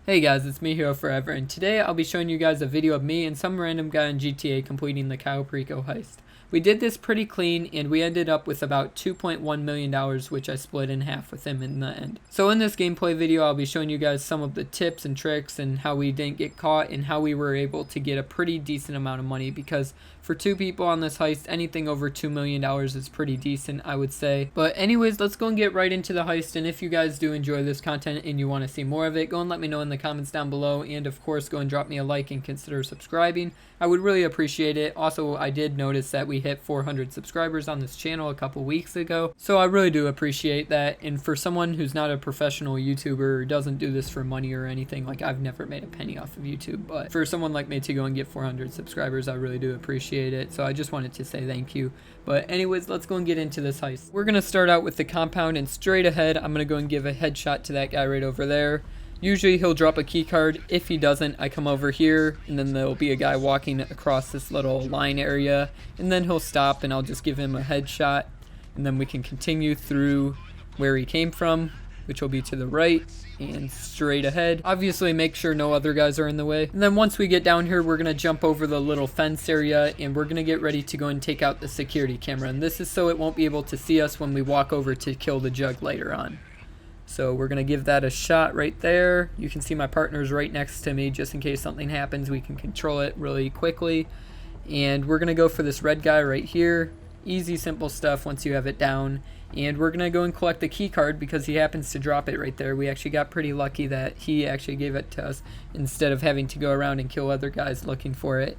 Hey guys, it's me, Hero Forever, and today I'll be showing you guys a video of me and some random guy in GTA completing the Cayo Perico Heist. We did this pretty clean, and we ended up with about $2.1 million, which I split in half with him in the end. So in this gameplay video, I'll be showing you guys some of the tips and tricks and how we didn't get caught and how we were able to get a pretty decent amount of money, because for two people on this heist, anything over $2 million is pretty decent, I would say. But anyways, let's go and get right into the heist, and if you guys do enjoy this content and you want to see more of it, go and let me know in the comments down below, and of course go and drop me a like and consider subscribing. I would really appreciate it. Also, I did notice that we hit 400 subscribers on this channel a couple weeks ago, so I really do appreciate that. And for someone who's not a professional YouTuber or doesn't do this for money or anything, like I've never made a penny off of YouTube, but for someone like me to go and get 400 subscribers, I really do appreciate it. So I just wanted to say thank you. But anyways, let's go and get into this heist. We're gonna start out with the compound, and straight ahead I'm gonna go and give a headshot to that guy right over there. Usually he'll drop a key card. If he doesn't, I come over here, and then there'll be a guy walking across this little line area, and then he'll stop and I'll just give him a headshot, and then we can continue through where he came from, which will be to the right and straight ahead. Obviously make sure no other guys are in the way. And then once we get down here, we're gonna jump over the little fence area, and we're gonna get ready to go and take out the security camera, and this is so it won't be able to see us when we walk over to kill the jug later on. So we're gonna give that a shot right there. You can see my partner's right next to me, just in case something happens we can control it really quickly. And we're gonna go for this red guy right here. Easy, simple stuff once you have it down. And we're gonna go and collect the key card because he happens to drop it right there. We actually got pretty lucky that he actually gave it to us instead of having to go around and kill other guys looking for it,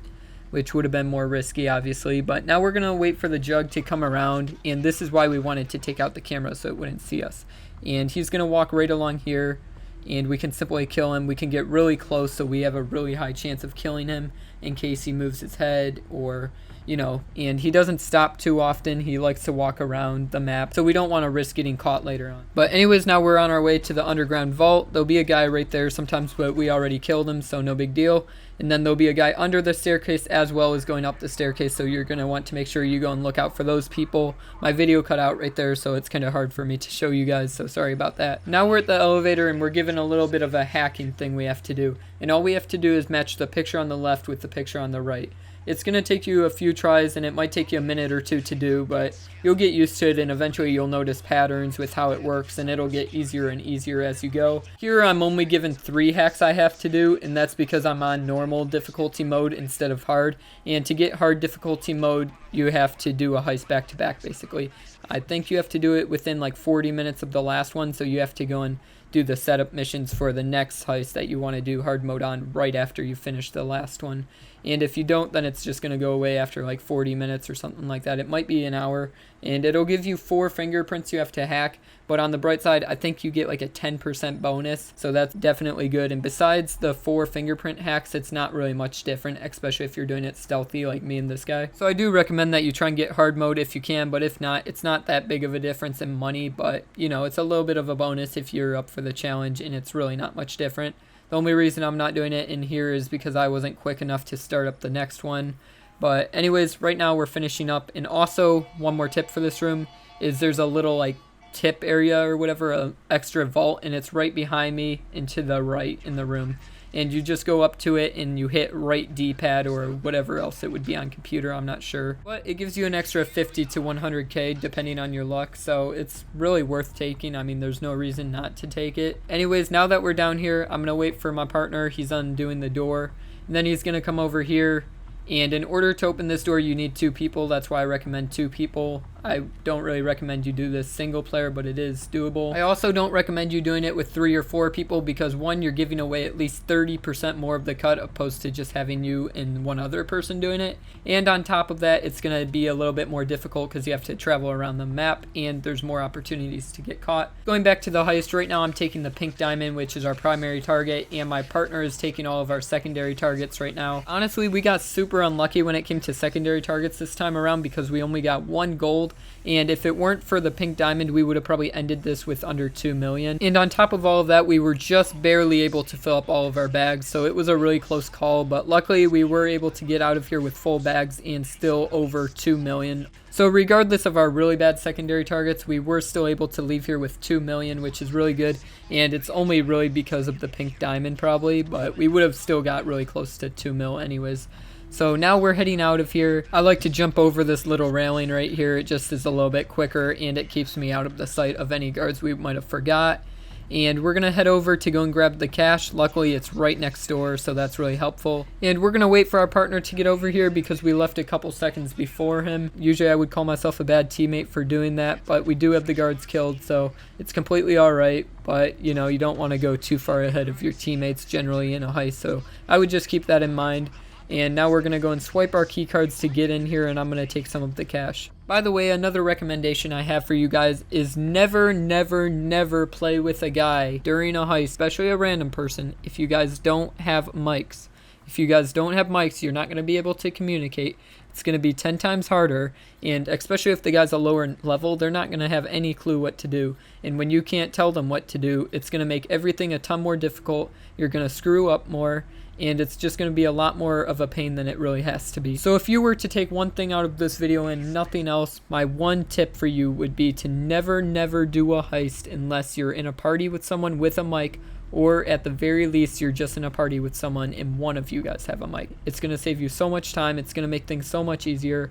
which would have been more risky, obviously. But now we're gonna wait for the jug to come around, and this is why we wanted to take out the camera, so it wouldn't see us. And he's gonna walk right along here, and we can simply kill him. We can get really close, so we have a really high chance of killing him in case he moves his head, or you know, and he doesn't stop too often. He likes to walk around the map, so we don't want to risk getting caught later on. But anyways, now we're on our way to the underground vault. There'll be a guy right there sometimes, but we already killed him, so no big deal. And then there'll be a guy under the staircase as well as going up the staircase, so you're going to want to make sure you go and look out for those people. My video cut out right there, so it's kind of hard for me to show you guys, so sorry about that. Now we're at the elevator, and we're given a little bit of a hacking thing we have to do. And all we have to do is match the picture on the left with the picture on the right. It's going to take you a few tries, and it might take you a minute or two to do, but you'll get used to it, and eventually you'll notice patterns with how it works, and it'll get easier and easier as you go. Here I'm only given 3 hacks I have to do, and that's because I'm on normal difficulty mode instead of hard. And to get hard difficulty mode, you have to do a heist back-to-back, basically. I think you have to do it within like 40 minutes of the last one, so you have to go and do the setup missions for the next heist that you want to do hard mode on right after you finish the last one. And if you don't, then it's just going to go away after like 40 minutes or something like that. It might be an hour, and it'll give you 4 fingerprints you have to hack. But on the bright side, I think you get like a 10% bonus, so that's definitely good. And besides the 4 fingerprint hacks, it's not really much different, especially if you're doing it stealthy like me and this guy. So I do recommend that you try and get hard mode if you can, but if not, it's not that big of a difference in money, but you know, it's a little bit of a bonus if you're up for the challenge, and it's really not much different. The only reason I'm not doing it in here is because I wasn't quick enough to start up the next one. But anyways, right now we're finishing up. And also, one more tip for this room is there's a little like tip area or whatever, a extra vault, and it's right behind me and to the right in the room. And you just go up to it and you hit right D-pad or whatever else it would be on computer, I'm not sure. But it gives you an extra 50 to 100k depending on your luck, so it's really worth taking. I mean, there's no reason not to take it. Anyways, now that we're down here, I'm gonna wait for my partner. He's undoing the door, and then he's gonna come over here. And in order to open this door, you need 2 people. That's why I recommend 2 people. I don't really recommend you do this single player, but it is doable. I also don't recommend you doing it with 3 or 4 people because, one, you're giving away at least 30% more of the cut opposed to just having you and one other person doing it. And on top of that, it's going to be a little bit more difficult because you have to travel around the map and there's more opportunities to get caught. Going back to the heist, right now I'm taking the pink diamond, which is our primary target, and my partner is taking all of our secondary targets right now. Honestly, we got super unlucky when it came to secondary targets this time around because we only got 1 gold killed. And if it weren't for the pink diamond, we would have probably ended this with under 2 million. And on top of all of that, we were just barely able to fill up all of our bags. So it was a really close call, but luckily we were able to get out of here with full bags and still over 2 million. So regardless of our really bad secondary targets, we were still able to leave here with 2 million, which is really good. And it's only really because of the pink diamond probably, but we would have still got really close to 2 mil anyways. So now we're heading out of here. I like to jump over this little railing right here. It just is a little bit quicker and it keeps me out of the sight of any guards we might have forgot. And we're going to head over to go and grab the cash. Luckily, it's right next door, so that's really helpful. And we're going to wait for our partner to get over here because we left a couple seconds before him. Usually, I would call myself a bad teammate for doing that, but we do have the guards killed, so it's completely all right. But, you know, you don't want to go too far ahead of your teammates generally in a heist, so I would just keep that in mind. And now we're going to go and swipe our key cards to get in here, and I'm going to take some of the cash. By the way, another recommendation I have for you guys is never, never, never play with a guy during a heist, especially a random person, if you guys don't have mics. If you guys don't have mics, you're not going to be able to communicate. It's going to be 10 times harder, and especially if the guy's a lower level, they're not going to have any clue what to do. And when you can't tell them what to do, it's going to make everything a ton more difficult. You're going to screw up more, and it's just going to be a lot more of a pain than it really has to be. So if you were to take one thing out of this video and nothing else, my one tip for you would be to never, never do a heist unless you're in a party with someone with a mic, or at the very least you're just in a party with someone and one of you guys have a mic. It's going to save you so much time. It's going to make things so much easier,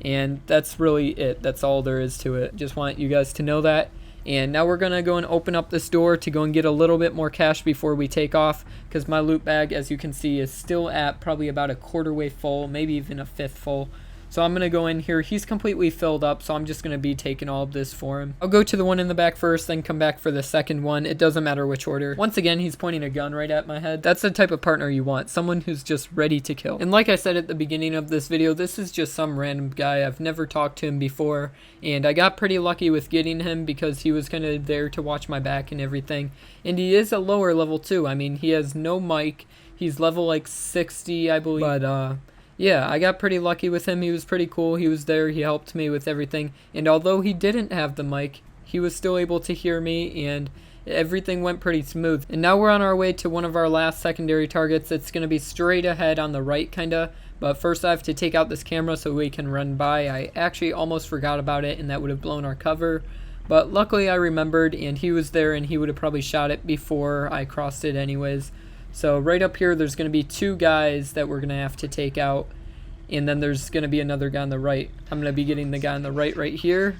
and that's really it. That's all there is to it. Just want you guys to know that. And now we're going to go and open up this door to go and get a little bit more cash before we take off, because my loot bag, as you can see, is still at probably about a quarter way full, maybe even a fifth full. So I'm going to go in here. He's completely filled up, so I'm just going to be taking all of this for him. I'll go to the one in the back first, then come back for the second one. It doesn't matter which order. Once again, he's pointing a gun right at my head. That's the type of partner you want, someone who's just ready to kill. And like I said at the beginning of this video, this is just some random guy. I've never talked to him before, and I got pretty lucky with getting him because he was kind of there to watch my back and everything. And he is a lower level too. I mean, he has no mic. He's level like 60, I believe. But yeah, I got pretty lucky with him. He was pretty cool. He was there. He helped me with everything. And although he didn't have the mic, he was still able to hear me, and everything went pretty smooth. And now we're on our way to one of our last secondary targets. It's going to be straight ahead on the right, kind of. But first I have to take out this camera so we can run by. I actually almost forgot about it, and that would have blown our cover. But luckily I remembered, and he was there, and he would have probably shot it before I crossed it anyways. So right up here, there's going to be two guys that we're going to have to take out. And then there's going to be another guy on the right. I'm going to be getting the guy on the right here.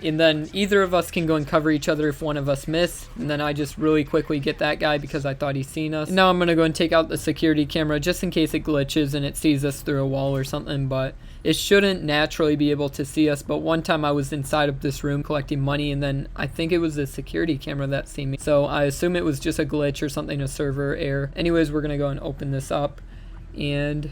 And then either of us can go and cover each other if one of us miss. And then I just really quickly get that guy because I thought he's seen us. And now I'm going to go and take out the security camera just in case it glitches and it sees us through a wall or something. But it shouldn't naturally be able to see us. But one time I was inside of this room collecting money, and then I think it was the security camera that seen me. So I assume it was just a glitch or something, a server error. Anyways, we're going to go and open this up, and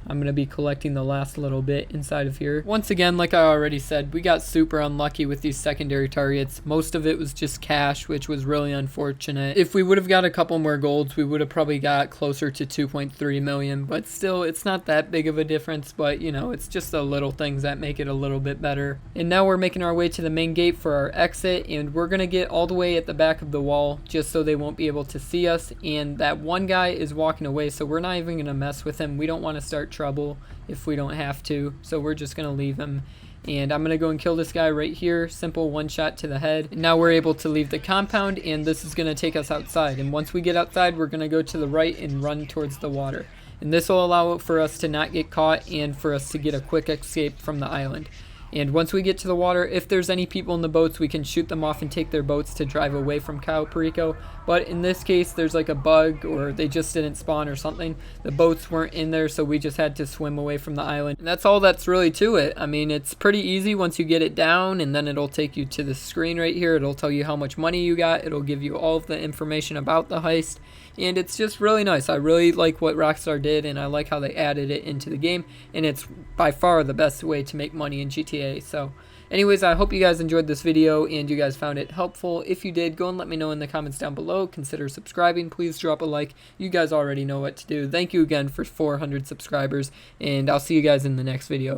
I'm going to be collecting the last little bit inside of here. Once again, like I already said, we got super unlucky with these secondary targets. Most of it was just cash, which was really unfortunate. If we would have got a couple more golds, we would have probably got closer to 2.3 million. But still, it's not that big of a difference. But, you know, it's just the little things that make it a little bit better. And now we're making our way to the main gate for our exit. And we're going to get all the way at the back of the wall just so they won't be able to see us. And that one guy is walking away, so we're not even going to mess with him. We don't want to start trouble if we don't have to, so we're just gonna leave him. And I'm gonna go and kill this guy right here. Simple one shot to the head. And now we're able to leave the compound, and this is gonna take us outside. And once we get outside, we're gonna go to the right and run towards the water. And this will allow for us to not get caught and for us to get a quick escape from the island. And once we get to the water, if there's any people in the boats, we can shoot them off and take their boats to drive away from Cayo Perico. But in this case, there's like a bug, or they just didn't spawn or something. The boats weren't in there, so we just had to swim away from the island. And that's all that's really to it. I mean, it's pretty easy once you get it down, and then it'll take you to the screen right here. It'll tell you how much money you got. It'll give you all of the information about the heist. And it's just really nice. I really like what Rockstar did, and I like how they added it into the game. And it's by far the best way to make money in GTA. So anyways, I hope you guys enjoyed this video and you guys found it helpful. If you did, go and let me know in the comments down below. Consider subscribing. Please drop a like. You guys already know what to do. Thank you again for 400 subscribers, and I'll see you guys in the next video.